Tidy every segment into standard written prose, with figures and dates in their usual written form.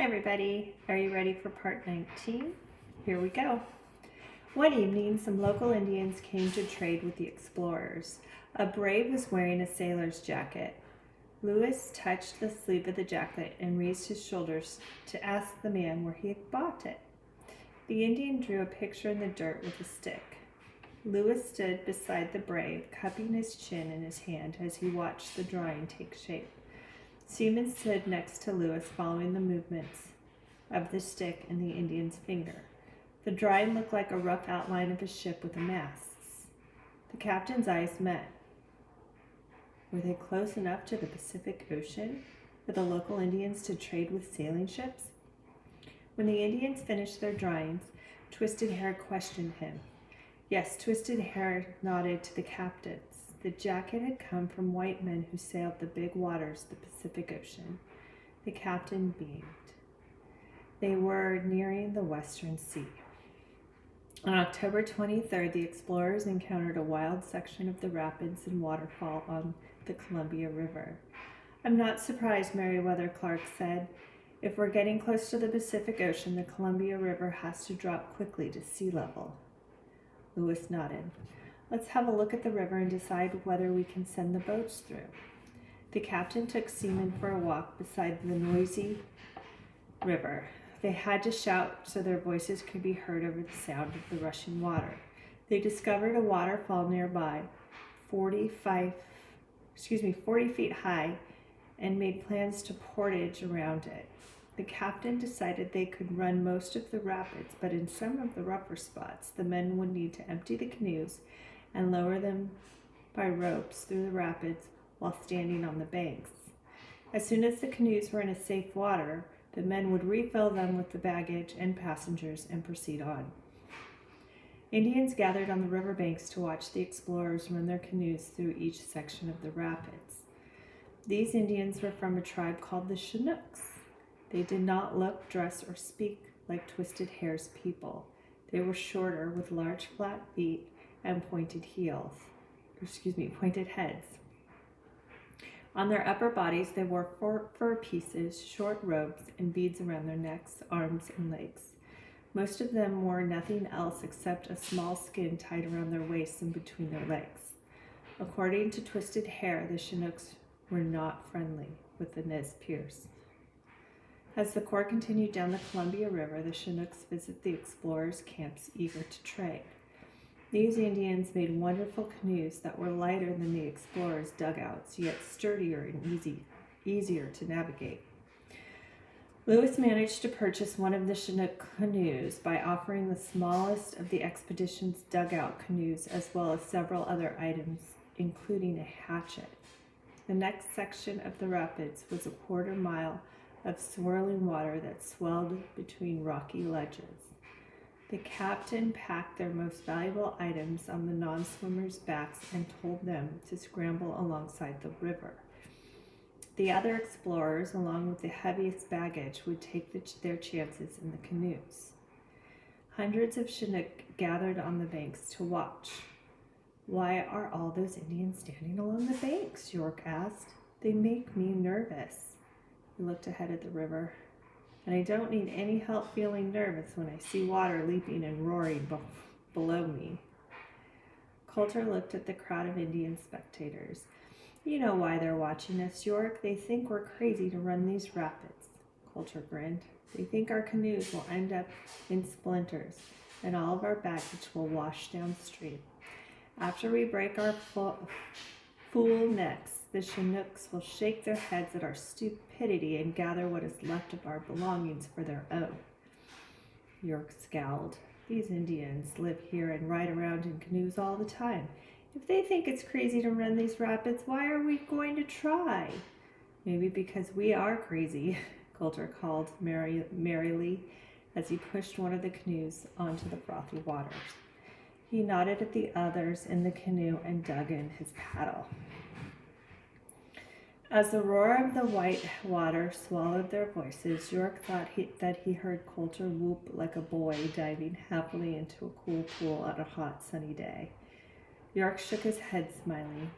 Hi everybody, are you ready for part 19? Here we go. One evening, some local Indians came to trade with the explorers. A brave was wearing a sailor's jacket. Lewis touched the sleeve of the jacket and raised his shoulders to ask the man where he had bought it. The Indian drew a picture in the dirt with a stick. Lewis stood beside the brave, cupping his chin in his hand as he watched the drawing take shape. Seaman stood next to Lewis, following the movements of the stick in the Indian's finger. The drawing looked like a rough outline of a ship with a mast. The captain's eyes met. Were they close enough to the Pacific Ocean for the local Indians to trade with sailing ships? When the Indians finished their drawings, Twisted Hair questioned him. Yes, Twisted Hair nodded to the captains. The jacket had come from white men who sailed the big waters of the Pacific Ocean. The captain beamed. They were nearing the Western Sea. On October 23rd, the explorers encountered a wild section of the rapids and waterfall on the Columbia River. "I'm not surprised," Meriwether Clark said. "If we're getting close to the Pacific Ocean, the Columbia River has to drop quickly to sea level." Lewis nodded. "Let's have a look at the river and decide whether we can send the boats through." The captain took Seaman for a walk beside the noisy river. They had to shout so their voices could be heard over the sound of the rushing water. They discovered a waterfall nearby, 40 feet high, and made plans to portage around it. The captain decided they could run most of the rapids, but in some of the rougher spots, the men would need to empty the canoes and lower them by ropes through the rapids while standing on the banks. As soon as the canoes were in a safe water, the men would refill them with the baggage and passengers and proceed on. Indians gathered on the riverbanks to watch the explorers run their canoes through each section of the rapids. These Indians were from a tribe called the Chinooks. They did not look, dress, or speak like Twisted Hair's people. They were shorter, with large flat feet and pointed heads. On their upper bodies, they wore fur pieces, short robes, and beads around their necks, arms, and legs. Most of them wore nothing else except a small skin tied around their waists and between their legs. According to Twisted Hair, the Chinooks were not friendly with the Nez Perce. As the Corps continued down the Columbia River, the Chinooks visited the explorers' camps, eager to trade. These Indians made wonderful canoes that were lighter than the explorers' dugouts, yet sturdier and easier to navigate. Lewis managed to purchase one of the Chinook canoes by offering the smallest of the expedition's dugout canoes, as well as several other items, including a hatchet. The next section of the rapids was a quarter mile of swirling water that swelled between rocky ledges. The captain packed their most valuable items on the non-swimmers' backs and told them to scramble alongside the river. The other explorers, along with the heaviest baggage, would take their chances in the canoes. Hundreds of Chinook gathered on the banks to watch. "Why are all those Indians standing along the banks?" York asked. "They make me nervous." He looked ahead at the river. "And I don't need any help feeling nervous when I see water leaping and roaring below me." Coulter looked at the crowd of Indian spectators. "You know why they're watching us, York. They think we're crazy to run these rapids." Coulter grinned. "They think our canoes will end up in splinters, and all of our baggage will wash downstream. After we break our fool necks, the Chinooks will shake their heads at our stupidity and gather what is left of our belongings for their own." York scowled. "These Indians live here and ride around in canoes all the time. If they think it's crazy to run these rapids, why are we going to try?" "Maybe because we are crazy," Coulter called merrily as he pushed one of the canoes onto the frothy waters. He nodded at the others in the canoe and dug in his paddle. As the roar of the white water swallowed their voices, York thought that he heard Coulter whoop like a boy diving happily into a cool pool on a hot, sunny day. York shook his head, smiling.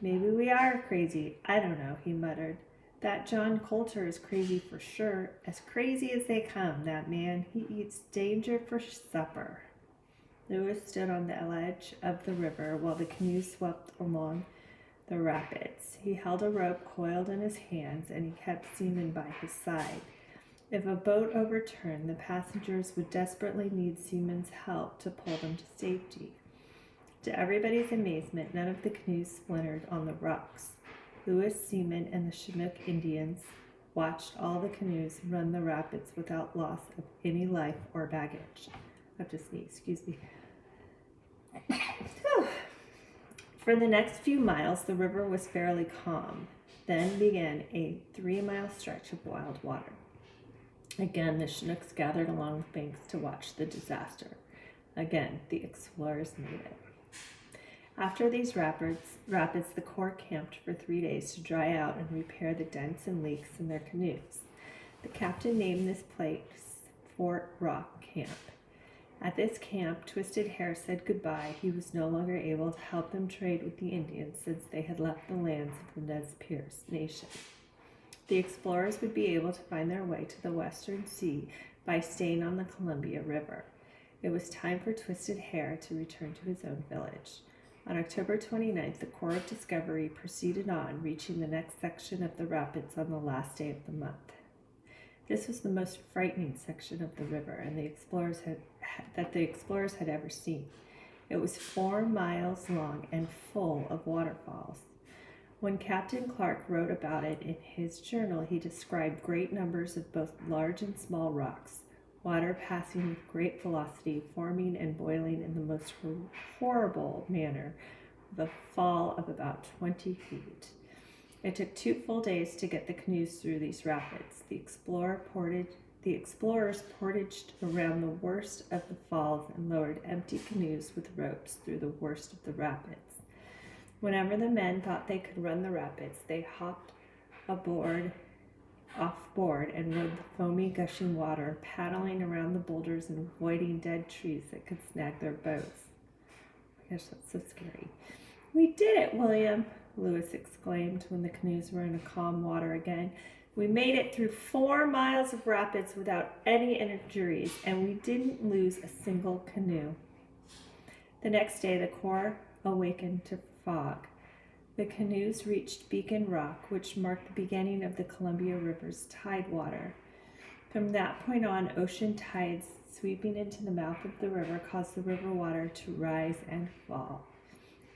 "Maybe we are crazy. I don't know," he muttered. That John Coulter is crazy for sure. As crazy as they come, that man. He eats danger for supper. Lewis stood on the ledge of the river while the canoe swept along the rapids. He held a rope coiled in his hands, and he kept Seaman by his side. If a boat overturned, the passengers would desperately need Seaman's help to pull them to safety. To everybody's amazement, none of the canoes splintered on the rocks. Lewis, Seaman, and the Chinook Indians watched all the canoes run the rapids without loss of any life or baggage. I have to sneeze, excuse me. For the next few miles, the river was fairly calm. Then began a 3-mile stretch of wild water. Again, the Chinooks gathered along the banks to watch the disaster. Again, the explorers made it. After these rapids, the Corps camped for 3 days to dry out and repair the dents and leaks in their canoes. The captain named this place Fort Rock Camp. At this camp, Twisted Hair said goodbye. He was no longer able to help them trade with the Indians since they had left the lands of the Nez Perce Nation. The explorers would be able to find their way to the Western Sea by staying on the Columbia River. It was time for Twisted Hair to return to his own village. On October 29th, the Corps of Discovery proceeded on, reaching the next section of the rapids on the last day of the month. This was the most frightening section of the river and the explorers had ever seen. It was 4 miles long and full of waterfalls. When Captain Clark wrote about it in his journal, he described great numbers of both large and small rocks, water passing with great velocity, forming and boiling in the most horrible manner, with a fall of about 20 feet. It took 2 full days to get the canoes through these rapids. The explorers portaged around the worst of the falls and lowered empty canoes with ropes through the worst of the rapids. Whenever the men thought they could run the rapids, they hopped off board and rode the foamy, gushing water, paddling around the boulders and avoiding dead trees that could snag their boats. Oh my gosh, that's so scary. "We did it, William," Lewis exclaimed when the canoes were in a calm water again. "We made it through 4 miles of rapids without any injuries, and we didn't lose a single canoe." The next day, the Corps awakened to fog. The canoes reached Beacon Rock, which marked the beginning of the Columbia River's tidewater. From that point on, ocean tides sweeping into the mouth of the river caused the river water to rise and fall.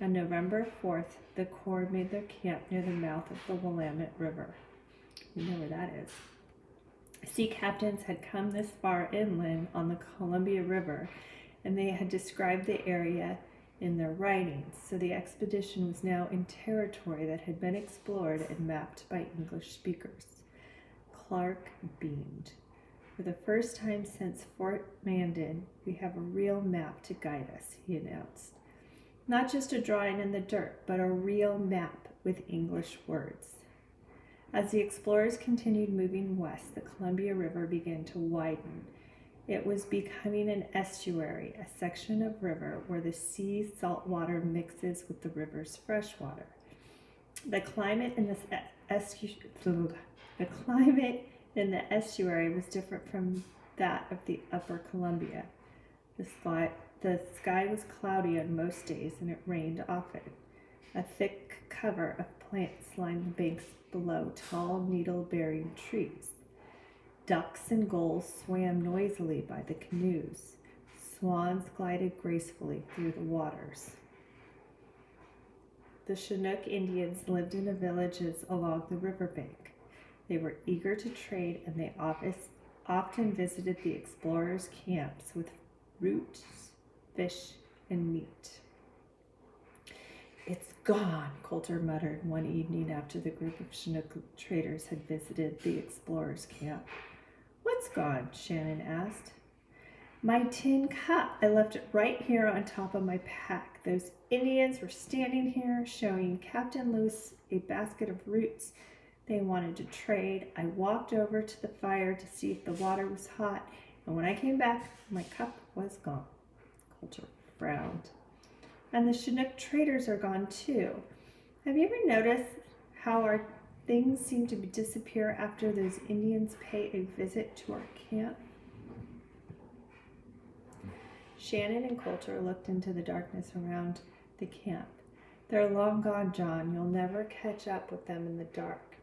On November 4th, the Corps made their camp near the mouth of the Willamette River. You know where that is. Sea captains had come this far inland on the Columbia River, and they had described the area in their writings, so the expedition was now in territory that had been explored and mapped by English speakers. Clark beamed. "For the first time since Fort Mandan, we have a real map to guide us," he announced. Not just a drawing in the dirt, but a real map with English words. As the explorers continued moving west, the Columbia River began to widen. It was becoming an estuary, a section of river where the sea's salt water mixes with the river's fresh water. The climate in the estuary was different from that of the upper Columbia. The sky was cloudy on most days, and it rained often. A thick cover of plants lined the banks below tall, needle-bearing trees. Ducks and gulls swam noisily by the canoes. Swans glided gracefully through the waters. The Chinook Indians lived in the villages along the riverbank. They were eager to trade, and they often visited the explorers' camps with roots, fish, and meat. "It's gone," Coulter muttered one evening after the group of Chinook traders had visited the explorers' camp. "What's gone?" Shannon asked. "My tin cup. I left it right here on top of my pack. Those Indians were standing here showing Captain Lewis a basket of roots. They wanted to trade. I walked over to the fire to see if the water was hot, and when I came back, my cup was gone." Coulter frowned. "And the Chinook traders are gone too. Have you ever noticed how things seem to disappear after those Indians pay a visit to our camp? Shannon and Coulter looked into the darkness around the camp. They're long gone, John. You'll never catch up with them in the dark.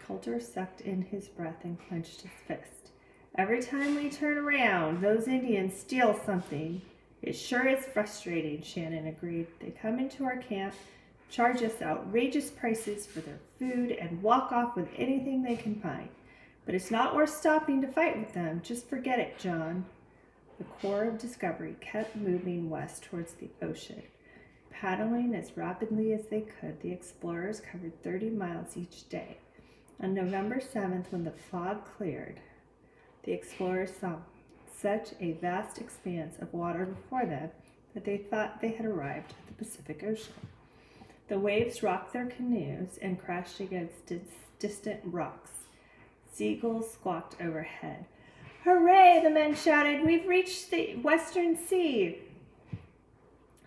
Coulter sucked in his breath and clenched his fist. Every time we turn around, those Indians steal something. It sure is frustrating, Shannon agreed. They come into our camp, charge us outrageous prices for their food, and walk off with anything they can find. But it's not worth stopping to fight with them. Just forget it, John. The Corps of Discovery kept moving west towards the ocean. Paddling as rapidly as they could, the explorers covered 30 miles each day. On November 7th, when the fog cleared, the explorers saw such a vast expanse of water before them that they thought they had arrived at the Pacific Ocean. The waves rocked their canoes and crashed against distant rocks. Seagulls squawked overhead. Hooray, the men shouted. We've reached the Western Sea.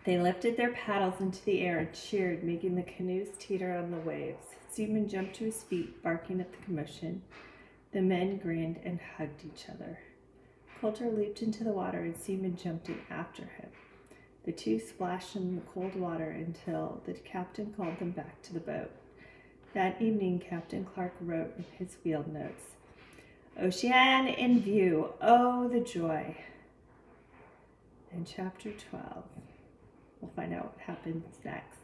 They lifted their paddles into the air and cheered, making the canoes teeter on the waves. Seaman jumped to his feet, barking at the commotion. The men grinned and hugged each other. Coulter leaped into the water and Seaman jumped in after him. The two splashed in the cold water until the captain called them back to the boat. That evening, Captain Clark wrote in his field notes, Ocean in view, oh the joy. In chapter 12, we'll find out what happens next.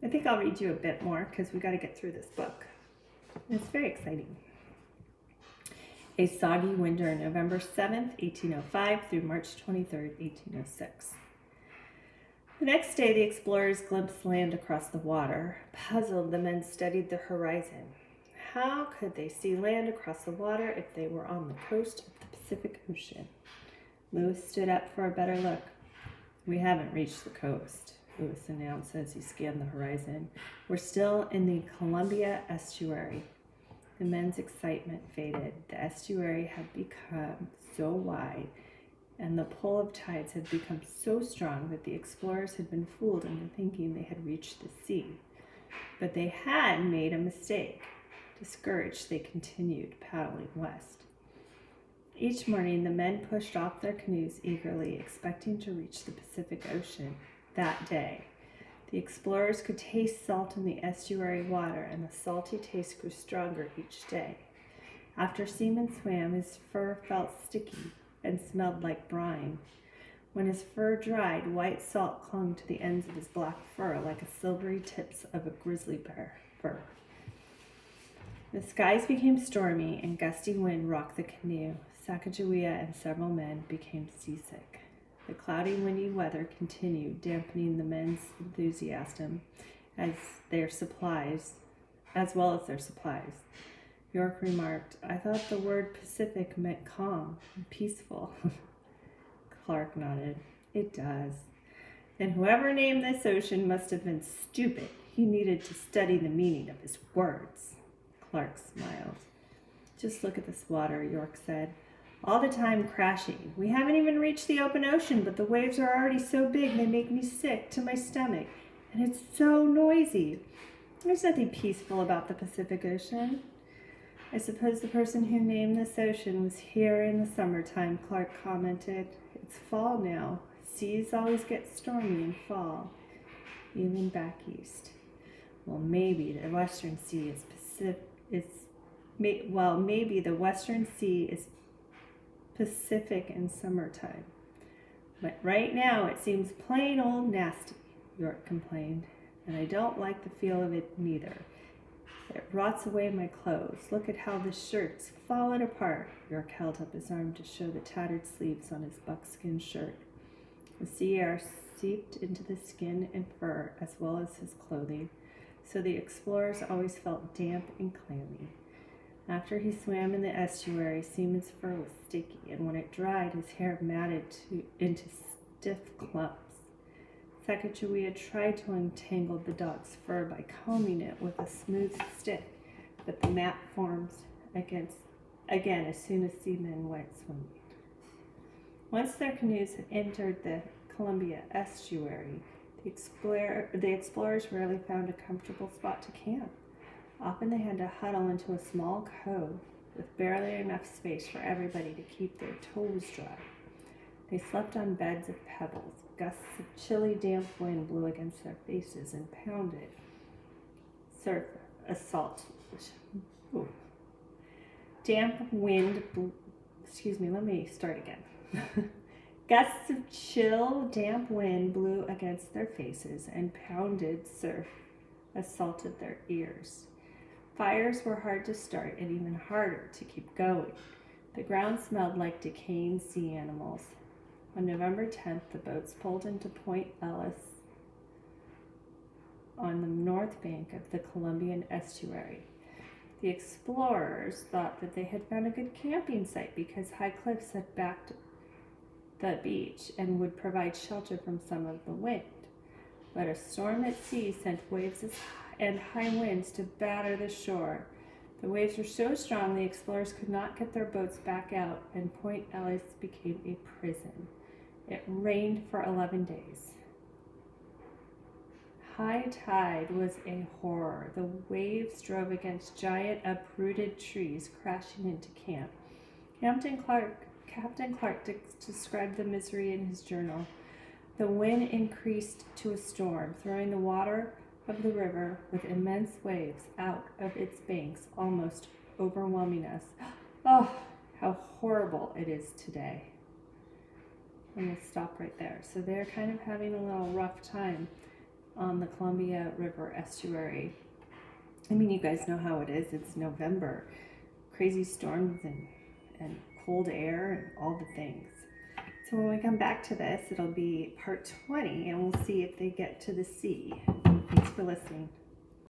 I think I'll read you a bit more because we got to get through this book. It's very exciting. A Soggy Winter, November 7th, 1805 through March 23rd, 1806. The next day, the explorers glimpsed land across the water. Puzzled, the men studied the horizon. How could they see land across the water if they were on the coast of the Pacific Ocean? Lewis stood up for a better look. We haven't reached the coast, Lewis announced as he scanned the horizon. We're still in the Columbia estuary. The men's excitement faded. The estuary had become so wide, and the pull of tides had become so strong that the explorers had been fooled into thinking they had reached the sea. But they had made a mistake. Discouraged, they continued paddling west. Each morning, the men pushed off their canoes eagerly, expecting to reach the Pacific Ocean that day. The explorers could taste salt in the estuary water, and the salty taste grew stronger each day. After Seaman swam, his fur felt sticky and smelled like brine. When his fur dried, white salt clung to the ends of his black fur like the silvery tips of a grizzly bear fur. The skies became stormy, and gusty wind rocked the canoe. Sacagawea and several men became seasick. The cloudy, windy weather continued, dampening the men's enthusiasm as well as their supplies. York remarked, I thought the word Pacific meant calm and peaceful. Clark nodded. It does. Then whoever named this ocean must have been stupid. He needed to study the meaning of his words. Clark smiled. Just look at this water, York said. All the time crashing. We haven't even reached the open ocean, but the waves are already so big they make me sick to my stomach. And it's so noisy. There's nothing peaceful about the Pacific Ocean. I suppose the person who named this ocean was here in the summertime, Clark commented. It's fall now. Seas always get stormy in fall, even back east. Well, maybe the Western Sea is maybe the Western Sea is Pacific in summertime. But right now it seems plain old nasty, York complained, and I don't like the feel of it neither. It rots away my clothes. Look at how the shirt's fallen apart. York held up his arm to show the tattered sleeves on his buckskin shirt. The sea air seeped into the skin and fur as well as his clothing, so the explorers always felt damp and clammy. After he swam in the estuary, Seaman's fur was sticky, and when it dried, his hair matted into stiff clumps. Sacagawea tried to untangle the dog's fur by combing it with a smooth stick, but the mat formed again as soon as Seaman went swimming. Once their canoes had entered the Columbia estuary, the explorers rarely found a comfortable spot to camp. Often they had to huddle into a small cove with barely enough space for everybody to keep their toes dry. They slept on beds of pebbles. Gusts of chilly, damp wind blew against their faces and pounded. Surf assault. Ooh. Damp wind blew. Excuse me, let me start again. Gusts of chill, damp wind blew against their faces and pounded surf assaulted their ears. Fires were hard to start and even harder to keep going. The ground smelled like decaying sea animals. On November 10th, the boats pulled into Point Ellis on the north bank of the Columbian estuary. The explorers thought that they had found a good camping site because high cliffs had backed the beach and would provide shelter from some of the wind. But a storm at sea sent waves and high winds to batter the shore. The waves were so strong the explorers could not get their boats back out, and Point Ellis became a prison. It rained for 11 days. High tide was a horror. The waves drove against giant uprooted trees, crashing into camp. Captain Clark described the misery in his journal. The wind increased to a storm, throwing the water of the river with immense waves out of its banks, almost overwhelming us. Oh, how horrible it is today. I'm going to stop right there. So they're kind of having a little rough time on the Columbia River estuary. I mean, you guys know how it is. It's November. Crazy storms and cold air and all the things. So when we come back to this, it'll be part 20, and we'll see if they get to the sea. Thanks for listening.